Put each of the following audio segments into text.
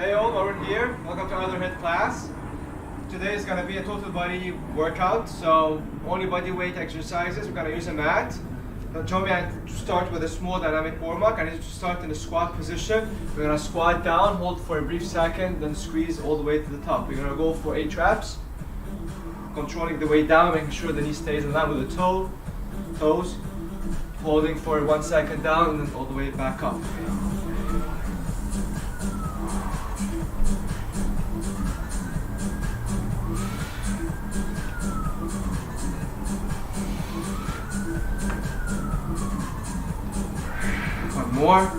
Hey all, Maroun here. Welcome to another HIIT class. Today is going to be a total body workout, so only body weight exercises. We're going to use a mat. Now join me and start with a small dynamic warm-up. I need you to start in the squat position. We're going to squat down, hold for a brief second, then squeeze all the way to the top. We're going to go for 8 reps, controlling the weight down, making sure the knee stays in line with the toes, holding for 1 second down, and then all the way back up. More.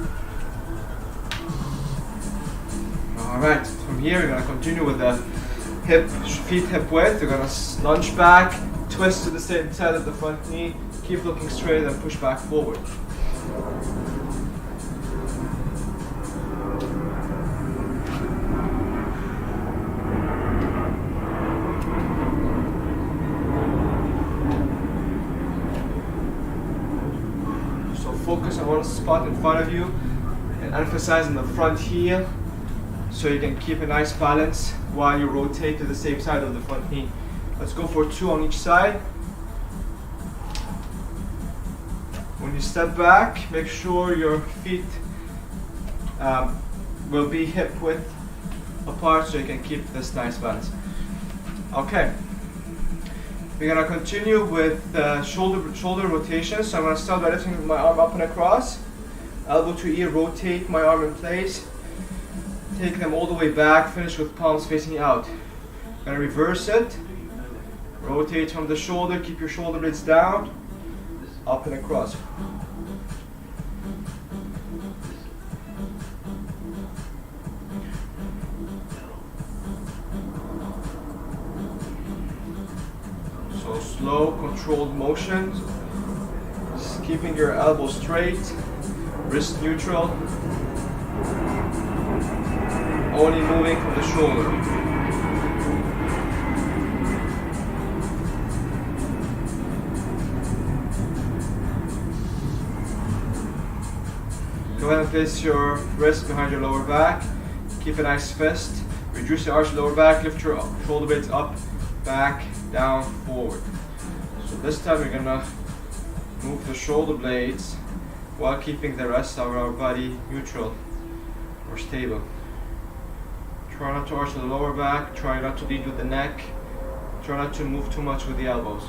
Alright, from here we're going to continue with the feet hip width. We're going to lunge back, twist to the same side of the front knee, keep looking straight and push back forward. Focus on one spot in front of you and emphasize on the front heel so you can keep a nice balance while you rotate to the same side of the front knee. Let's go for 2 on each side. When you step back, make sure your feet will be hip width apart so you can keep this nice balance. Okay. We're going to continue with shoulder rotation. So I'm going to start by lifting my arm up and across. Elbow to ear, rotate my arm in place. Take them all the way back, finish with palms facing out. I'm going to reverse it. Rotate from the shoulder, keep your shoulder blades down. Up and across. Slow, controlled motions. Just keeping your elbows straight, wrist neutral. Only moving from the shoulder. Go ahead and place your wrist behind your lower back. Keep a nice fist. Reduce the arch of the lower back. Lift your shoulder blades up, back, down, forward. So this time we're gonna move the shoulder blades while keeping the rest of our body neutral or stable. Try not to arch the lower back, try not to lead with the neck, try not to move too much with the elbows.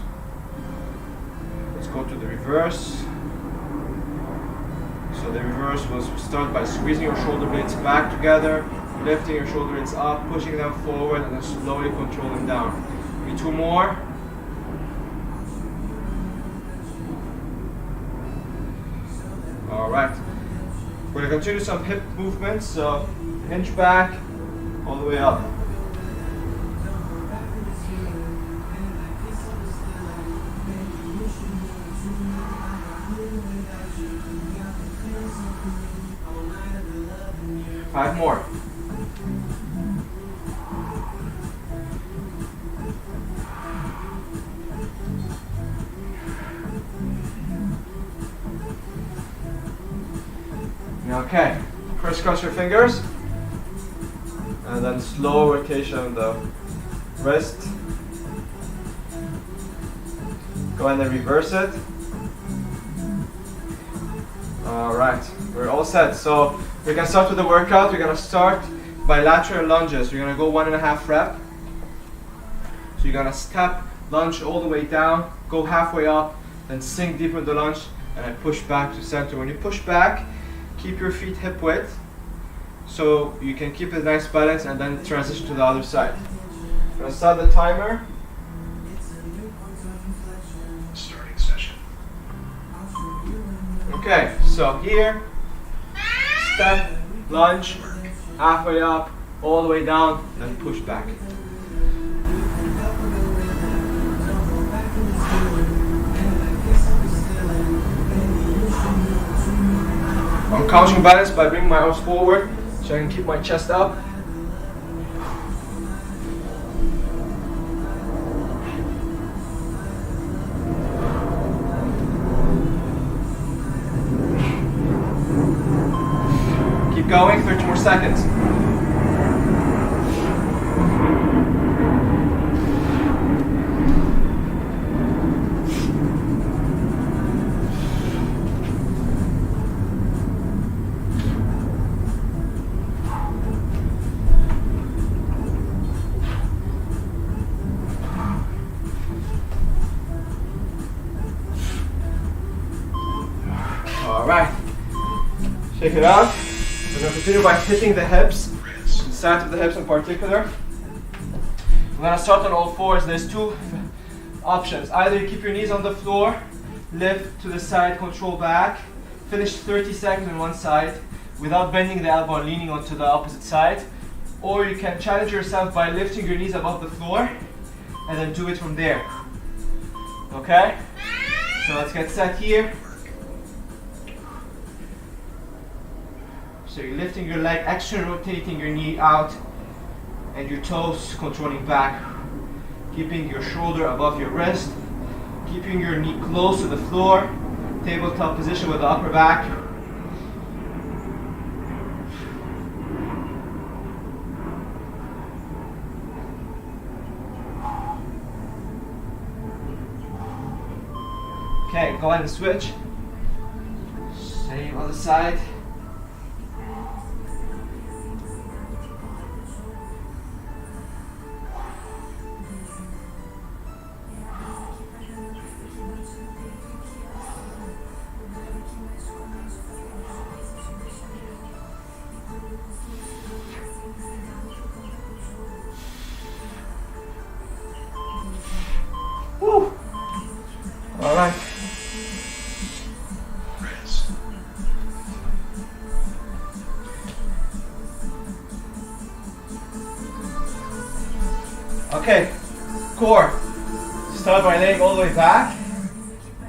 Let's go to the reverse. So the reverse was start by squeezing your shoulder blades back together, lifting your shoulder blades up, pushing them forward, and then slowly controlling down. 2 more. Alright. We're going to continue some hip movements. So hinge back, all the way up. Five more. Okay, crisscross your fingers and then slow rotation of the wrist. Go ahead and reverse it. Alright, we're all set. So we can start with the workout. We're going to start by lateral lunges. We're going to go 1.5 rep. So you're going to step, lunge all the way down, go halfway up, then sink deeper in the lunge, and then push back to center. When you push back, keep your feet hip width so you can keep a nice balance and then transition to the other side. I'm going to start the timer. Starting session. Okay, so here, step, lunge, halfway up, all the way down, then push back. I'm counting balance by bringing my arms forward so I can keep my chest up. Keep going, 30 more seconds. All right. Shake it out. We're going to continue by hitting the hips, the side of the hips in particular. We're going to start on all fours. There's two options. Either you keep your knees on the floor, lift to the side, control back, finish 30 seconds on one side without bending the elbow and leaning onto the opposite side. Or you can challenge yourself by lifting your knees above the floor and then do it from there. Okay? So let's get set here. So you're lifting your leg, extra rotating your knee out and your toes controlling back. Keeping your shoulder above your wrist. Keeping your knee close to the floor. Tabletop position with the upper back. Okay, go ahead and switch. Same other side. Woo! All right. Okay, core. Start by laying all the way back.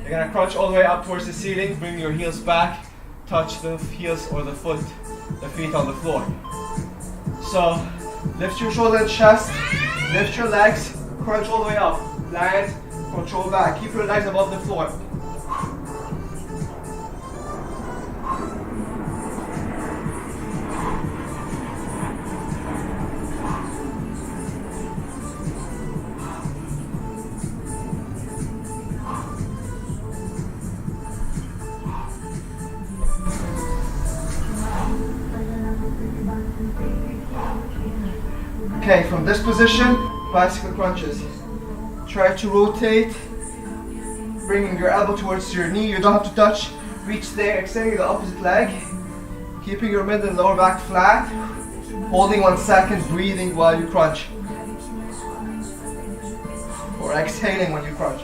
You're gonna crunch all the way up towards the ceiling. Bring your heels back. Touch the heels or the feet on the floor. So, lift your shoulder and chest. Lift your legs. Crunch all the way up. Land. Control back. Keep your legs above the floor. Okay, from this position, bicycle crunches. Try to rotate, bringing your elbow towards your knee. You don't have to touch. Reach there, extending the opposite leg. Keeping your mid and lower back flat. Holding 1 second, breathing while you crunch. Or exhaling when you crunch.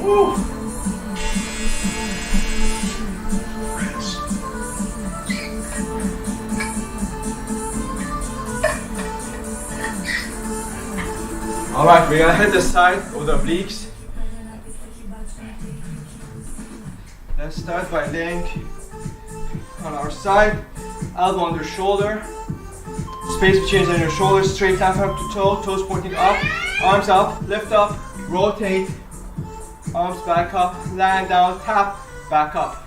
Woo. All right, we're gonna hit the side of the obliques. Let's start by laying on our side, elbow under shoulder, space between your shoulders, straight down from to toe, toes pointing up, arms up, lift up, rotate, arms back up, land down, tap, back up.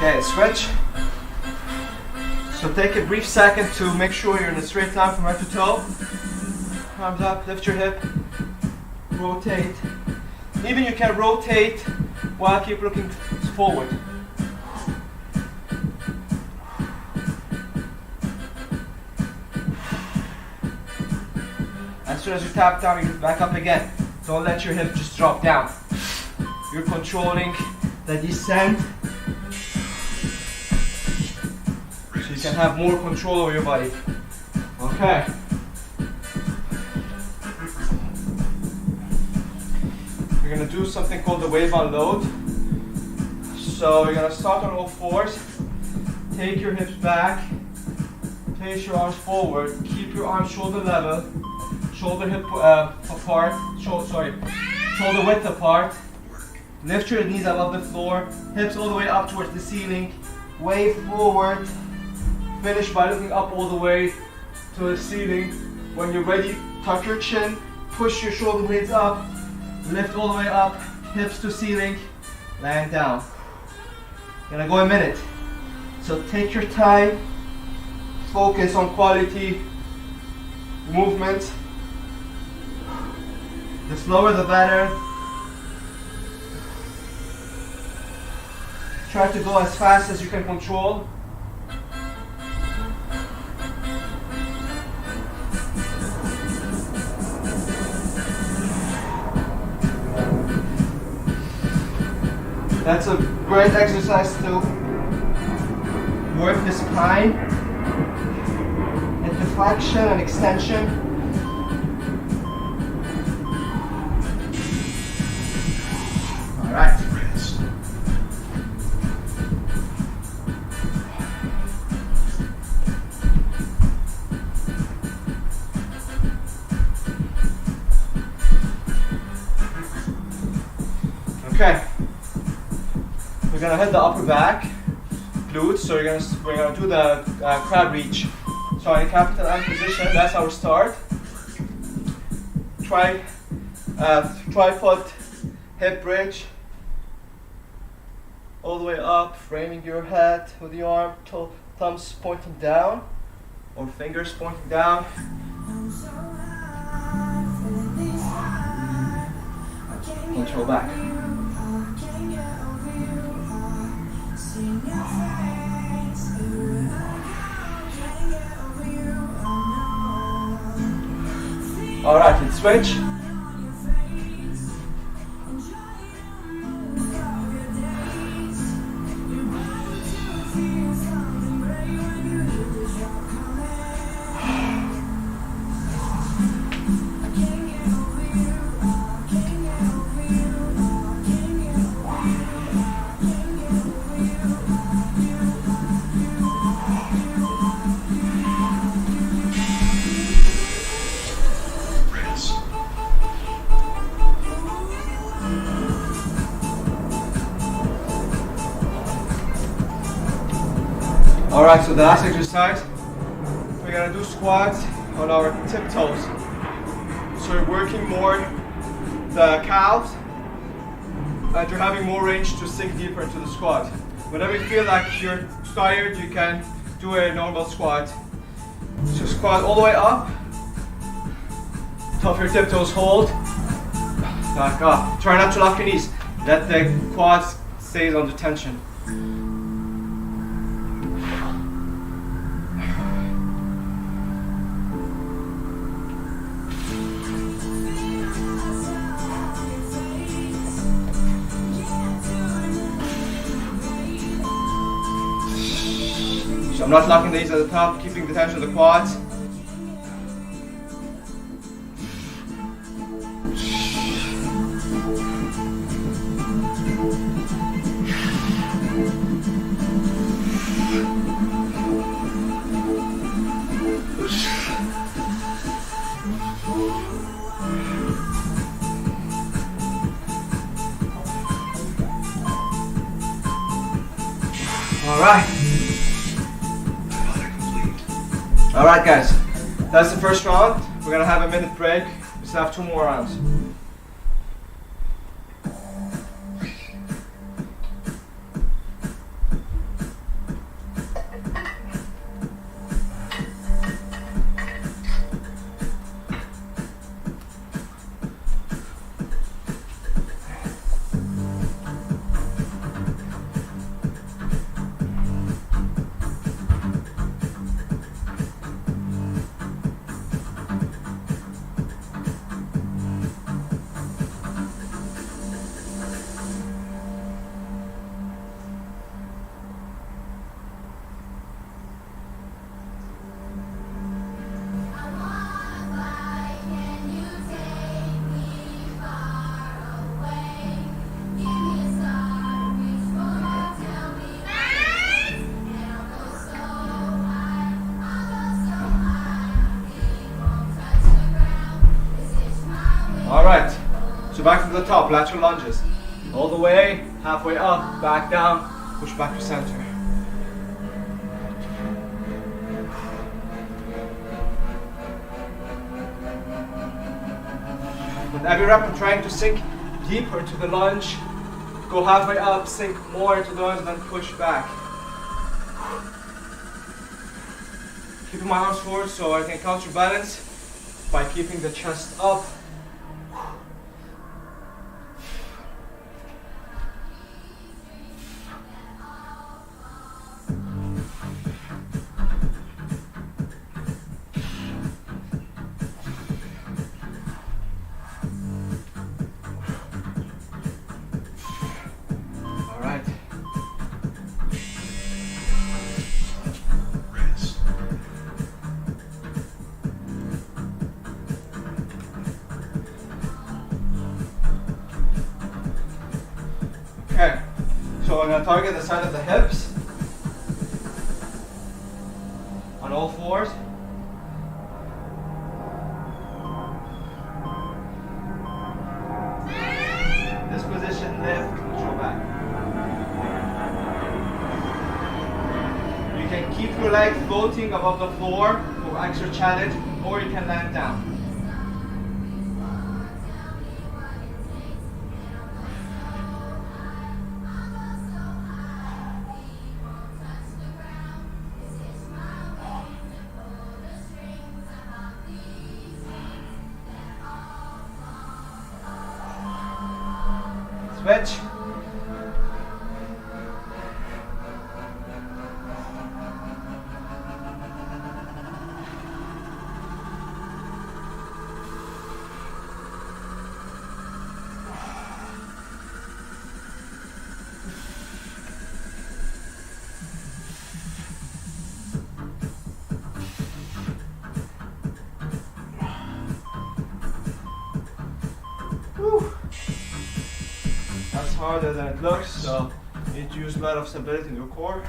Okay, switch. So take a brief second to make sure you're in a straight line from head to toe. Arms up, lift your hip, rotate. Even you can rotate while keep looking forward. As soon as you tap down, you back up again. Don't let your hip just drop down. You're controlling the descent. You can have more control over your body. Okay. We're gonna do something called the wave unload. So you're gonna start on all fours. Take your hips back. Place your arms forward. Keep your arms shoulder level. Shoulder hip apart. Shoulder width apart. Lift your knees above the floor. Hips all the way up towards the ceiling. Wave forward. Finish by looking up all the way to the ceiling. When you're ready, tuck your chin, push your shoulder blades up, lift all the way up, hips to ceiling, Land down. Gonna go a minute. So take your time. Focus on quality movement. The slower the better. Try to go as fast as you can control. That's a great exercise to work the spine and deflection and extension. All right. Okay. We're gonna hit the upper back glutes, so we're gonna do the crab reach. So in capital M position, that's our start. Tripod hip bridge, all the way up, framing your head with the arm, thumbs pointing down, or fingers pointing down. Control back. All right, let's switch. Alright, so the last exercise, we're gonna do squats on our tiptoes. So you're working more the calves and you're having more range to sink deeper into the squat. Whenever you feel like you're tired, you can do a normal squat. So squat all the way up, top of your tiptoes, hold, back up. Try not to lock your knees, let the quads stay under tension. So I'm not locking the knees at the top, keeping the tension of the quads. Alright guys, that's the first round. We're gonna have a minute break. We still have 2 more rounds. Alright, so back to the top, lateral lunges. All the way, halfway up, back down, push back to center. With every rep, I'm trying to sink deeper into the lunge Go halfway up, sink more into those, and then push back. Keeping my arms forward so I can counterbalance by keeping the chest up. Okay, so I'm going to target the side of the hips on all fours. This position, lift, control back. You can keep your leg floating above the floor for extra challenge, or you can land down. Switch. Whew. That's harder than it looks, so you need to use a lot of stability in your core.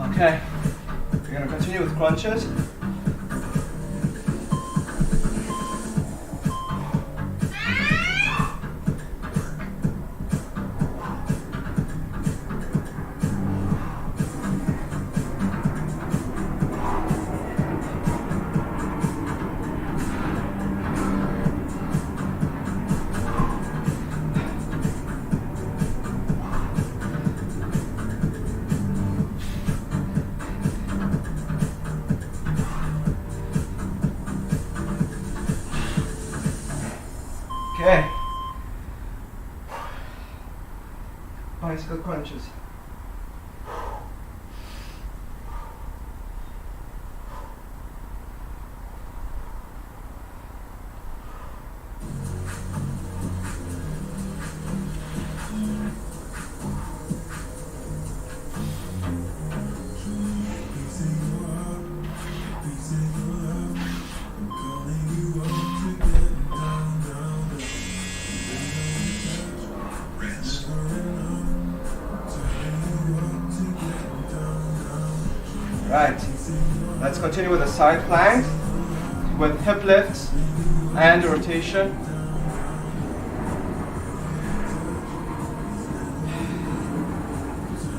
Okay, we're going to continue with crunches. Okay. Bicycle crunches. Right, let's continue with the side plank with hip lifts and rotation.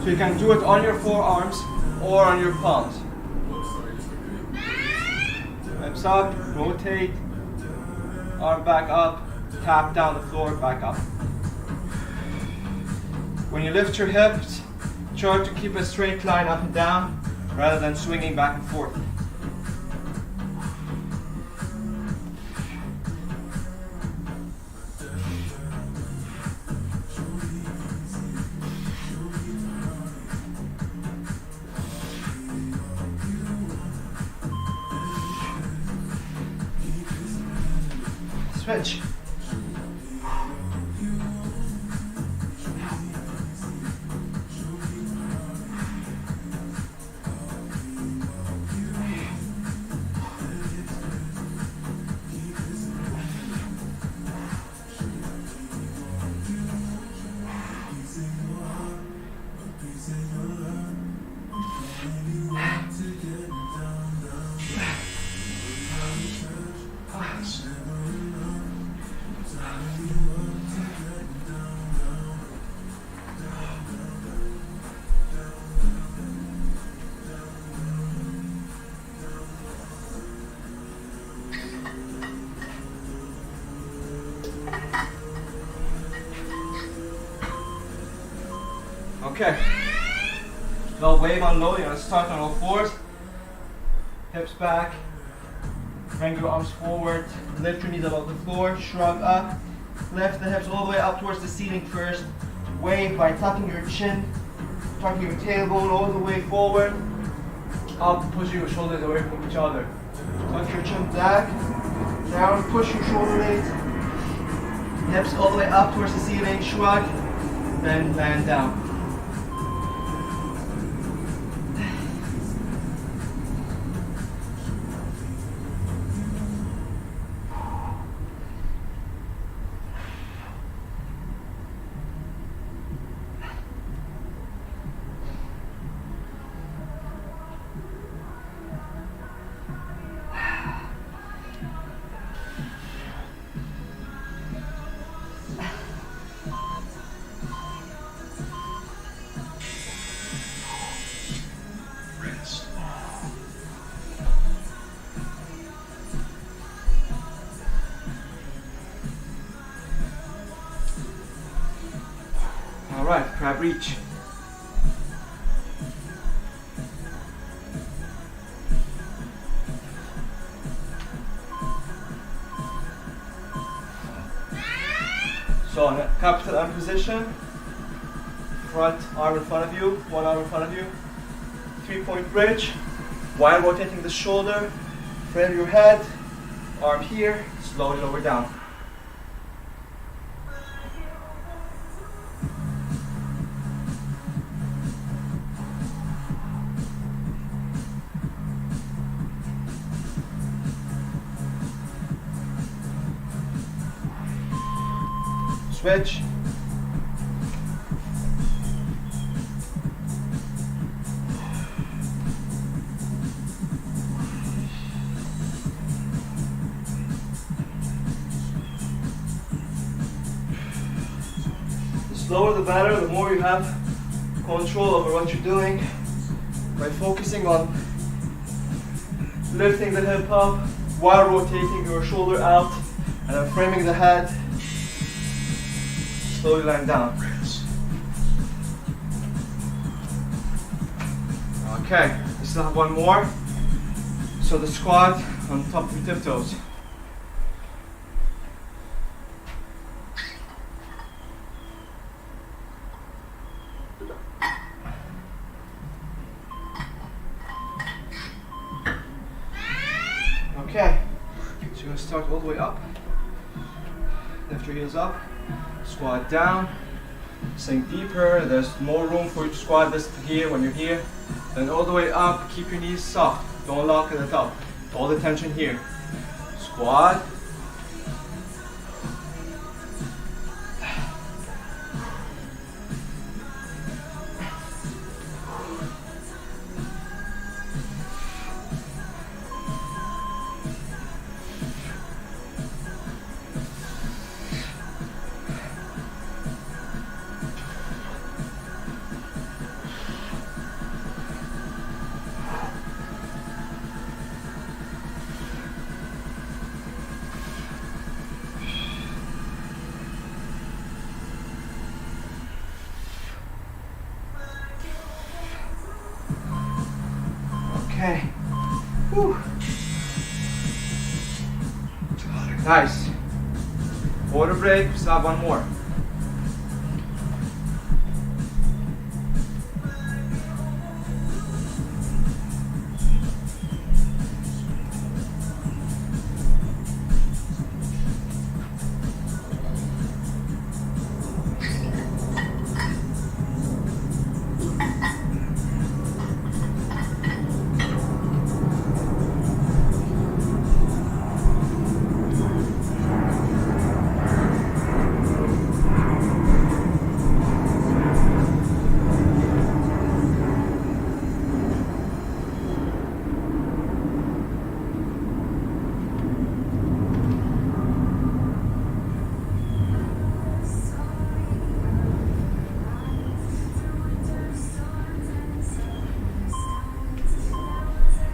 So you can do it on your forearms or on your palms. Hips up, rotate, arm back up, tap down the floor, back up. When you lift your hips, try to keep a straight line up and down rather than swinging back and forth. Switch. Okay. Now wave on low. You're gonna start on all fours. Hips back. Bring your arms forward. Lift your knees above the floor. Shrug up. Lift the hips all the way up towards the ceiling first. Wave by tucking your chin, tucking your tailbone all the way forward. Up, pushing your shoulders away from each other. Tuck your chin back. Down, push your shoulder blades. Hips all the way up towards the ceiling. Shrug. Then land down. Alright, crab reach. So in a capital M position, front arm in front of you, one arm in front of you, 3-point bridge, while rotating the shoulder, frame your head, arm here, slowly lower down. Switch. The slower the better, the more you have control over what you're doing by focusing on lifting the hip up while rotating your shoulder out and then framing the head. Slowly lying down. Okay, we still have one more. So the squat on top of your tiptoes. Okay, so you're going to start all the way up. Lift your heels up. Squat down, sink deeper, there's more room for you to squat this here when you're here. Then all the way up, keep your knees soft, don't lock at the top. All the tension here. Squat. Okay. Whew. Nice. Water break, still have one more.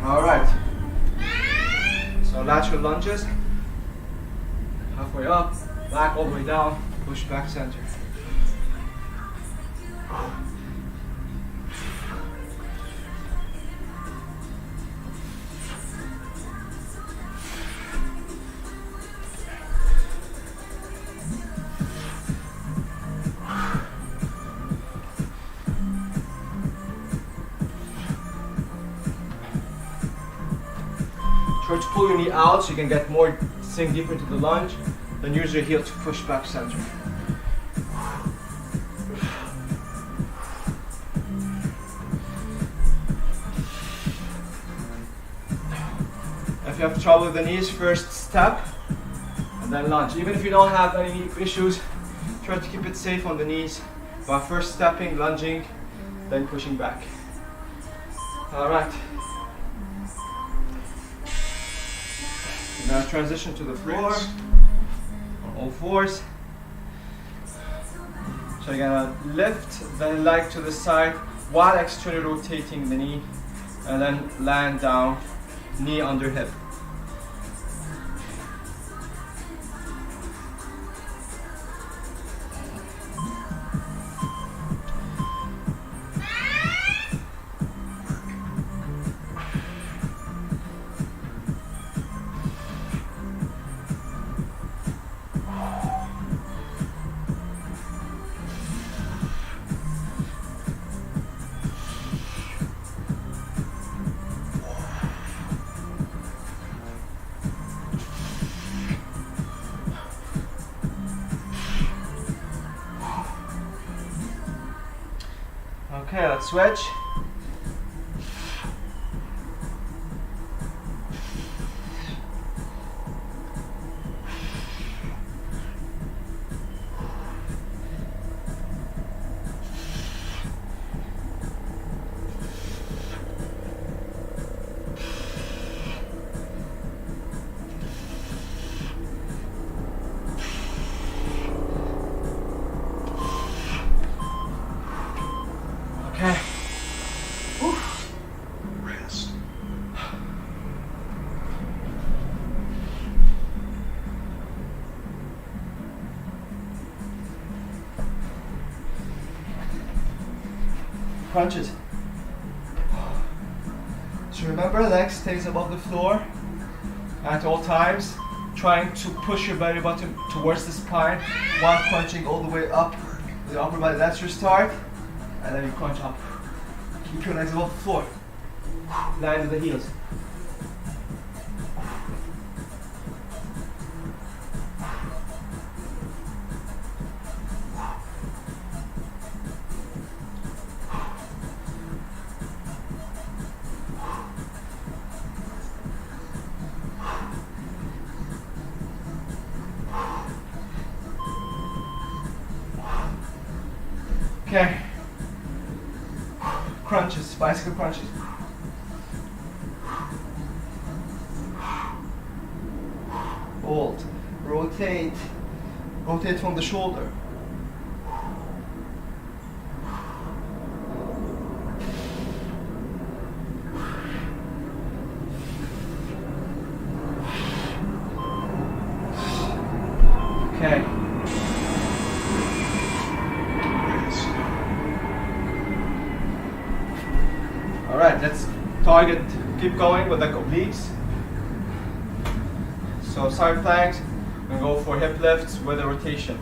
Alright, so lateral lunges, halfway up, back all the way down, push back center. Try to pull your knee out so you can get more, sink deeper into the lunge. Then use your heel to push back center. If you have trouble with the knees, first step and then lunge. Even if you don't have any knee issues, try to keep it safe on the knees by first stepping, lunging, then pushing back. All right. Now transition to the floor on all fours. So you're gonna lift the leg to the side while externally rotating the knee, and then land down, knee under hip. Okay, let's switch. Okay. Rest. Crunches. So remember, legs stays above the floor at all times, trying to push your belly button towards the spine while crunching all the way up the upper body. That's your start. And then you crunch up. Keep your legs above the floor. Land with the heels. Okay. Crunches, bicycle crunches. Hold. Rotate. Rotate from the shoulder. Okay. Alright, let's target, keep going with the obliques. So side planks, and go for hip lifts with a rotation.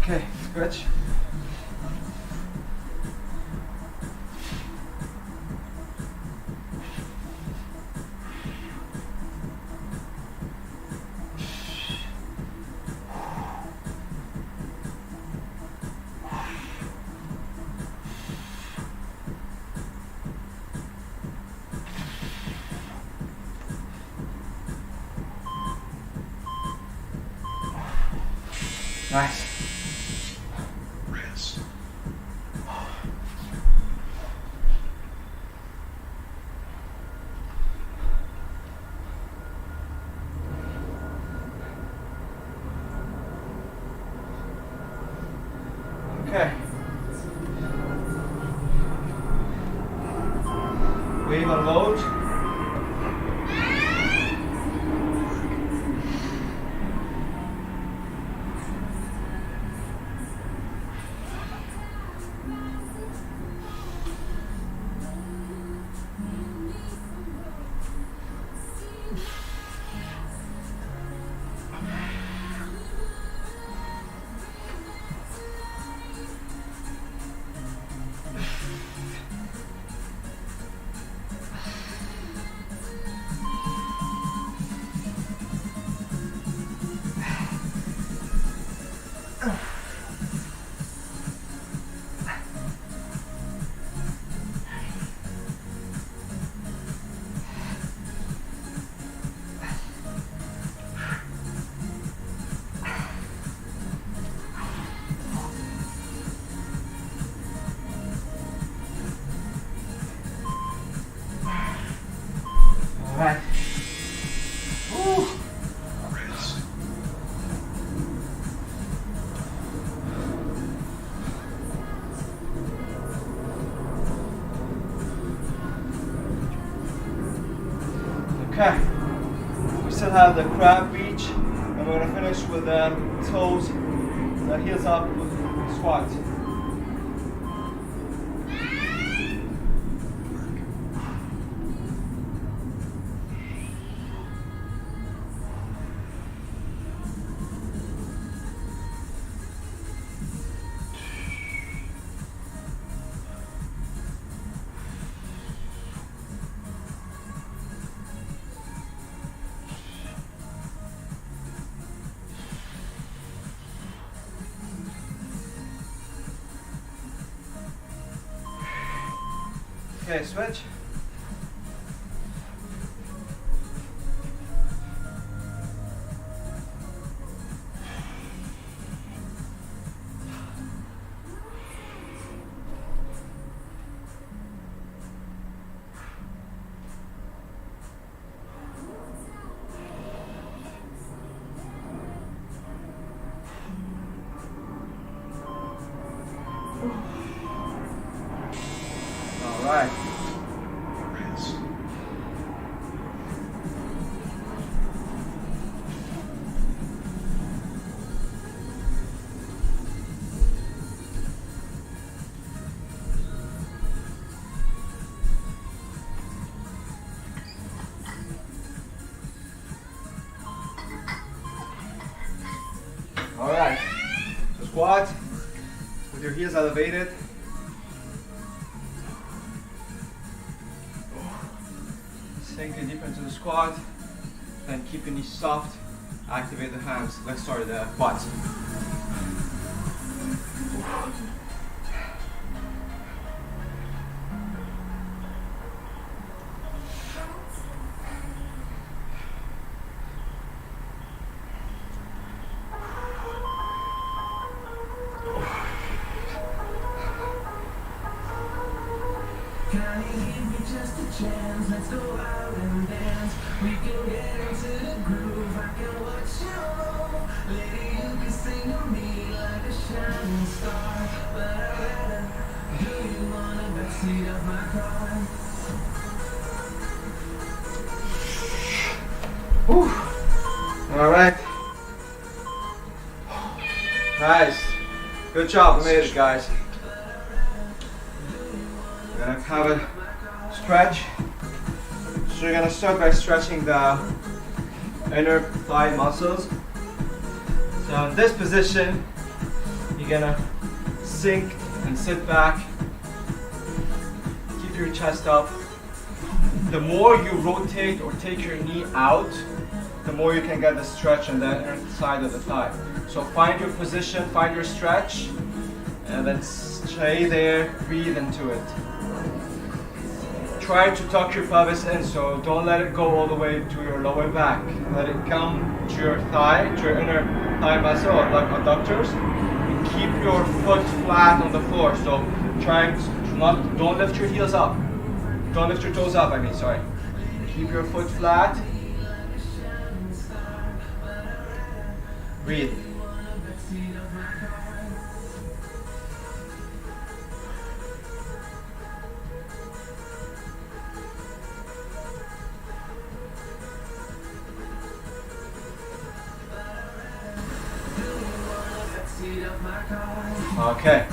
Okay, stretch. Nice. Rest. Okay. Wave unload. Alright. Woo. Okay. We still have the crab reach, and we're gonna finish with the toes, the heels up squat. Okay, switch. All right. All right. So squat with your heels elevated. Sink it deep into the squat, then keep your knees soft, activate the hands. Let's start the quads. Can you give me just a chance? Let's go out and dance. We can get into the groove. I can watch you. Lady, you can sing to me like a shining star. But I'd rather do you on the backseat of my car. Whew. All right. Nice. Good job. We made it, guys. We're gonna have a stretch. So you're gonna start by stretching the inner thigh muscles. So in this position, you're gonna sink and sit back. Keep your chest up. The more you rotate or take your knee out, the more you can get the stretch on the inner side of the thigh. So find your position, find your stretch, and then stay there, breathe into it. Try to tuck your pelvis in, so don't let it go all the way to your lower back. Let it come to your thigh, to your inner thigh muscle, or like adductors. And keep your foot flat on the floor. So try to not, don't lift your heels up. Don't lift your toes up, sorry. Keep your foot flat. Breathe. Okay,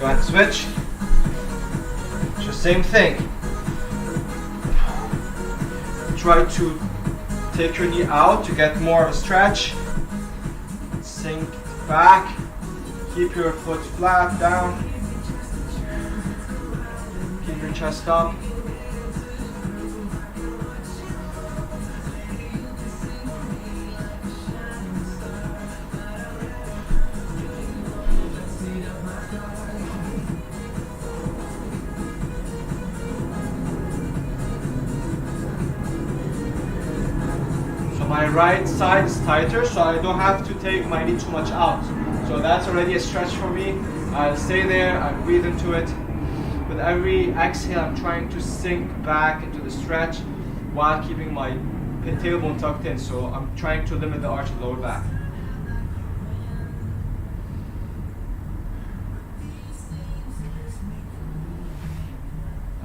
go ahead and switch. It's the same thing. Try to take your knee out to get more of a stretch. Sink back. Keep your foot flat down. Keep your chest up. My right side is tighter, so I don't have to take my knee too much out. So that's already a stretch for me. I'll stay there, I'll breathe into it. With every exhale, I'm trying to sink back into the stretch while keeping my tailbone tucked in. So I'm trying to limit the arch of the lower back.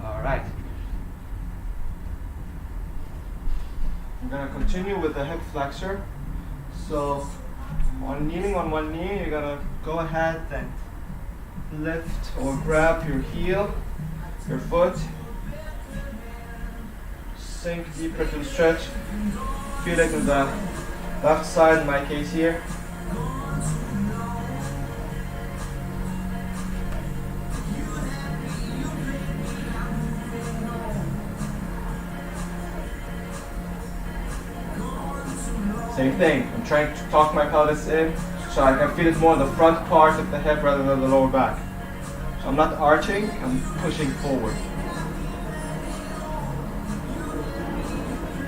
All right. I'm going to continue with the hip flexor. So on kneeling on one knee, you're going to go ahead and lift or grab your heel, your foot. Sink deeper to the stretch. Feel it in the left side in my case here. Same thing, I'm trying to tuck my pelvis in so I can feel it more in the front part of the hip rather than the lower back. So I'm not arching, I'm pushing forward.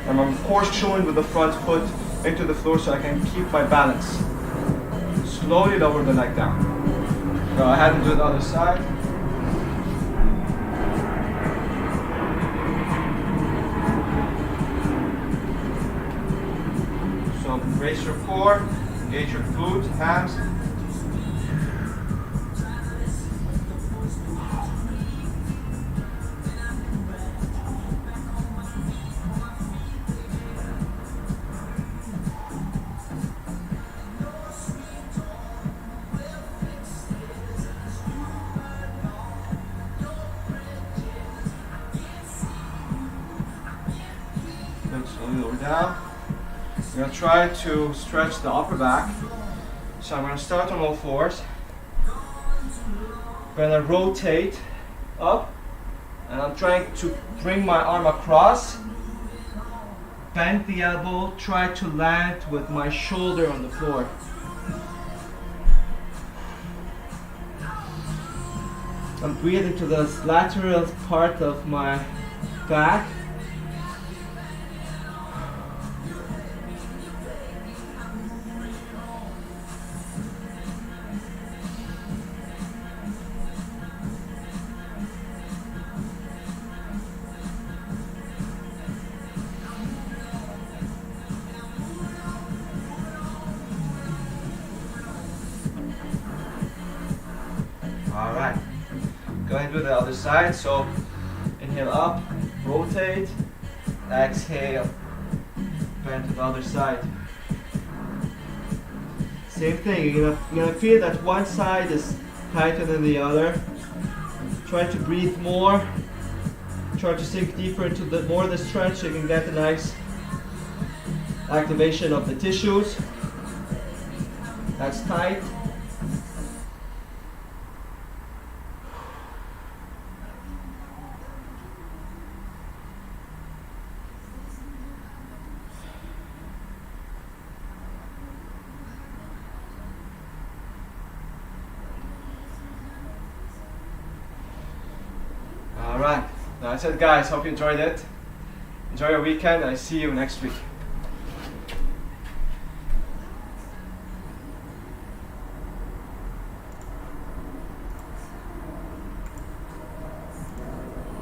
And I'm horseshoeing with the front foot into the floor so I can keep my balance. Slowly lower the leg down. Go ahead and do the other side. So brace your core, engage your glutes, hands. Slowly lower down. I'm going to try to stretch the upper back. So I'm going to start on all fours. I'm going to rotate up. And I'm trying to bring my arm across. Bend the elbow. Try to land with my shoulder on the floor. I'm breathing to the lateral part of my back. Alright, go ahead and do the other side. So inhale up, rotate, exhale, bend to the other side. Same thing, you're gonna feel that one side is tighter than the other. Try to breathe more, try to sink deeper into the more the stretch so you can get a nice activation of the tissues. That's tight. Alright, that's it guys, hope you enjoyed it. Enjoy your weekend, I see you next week.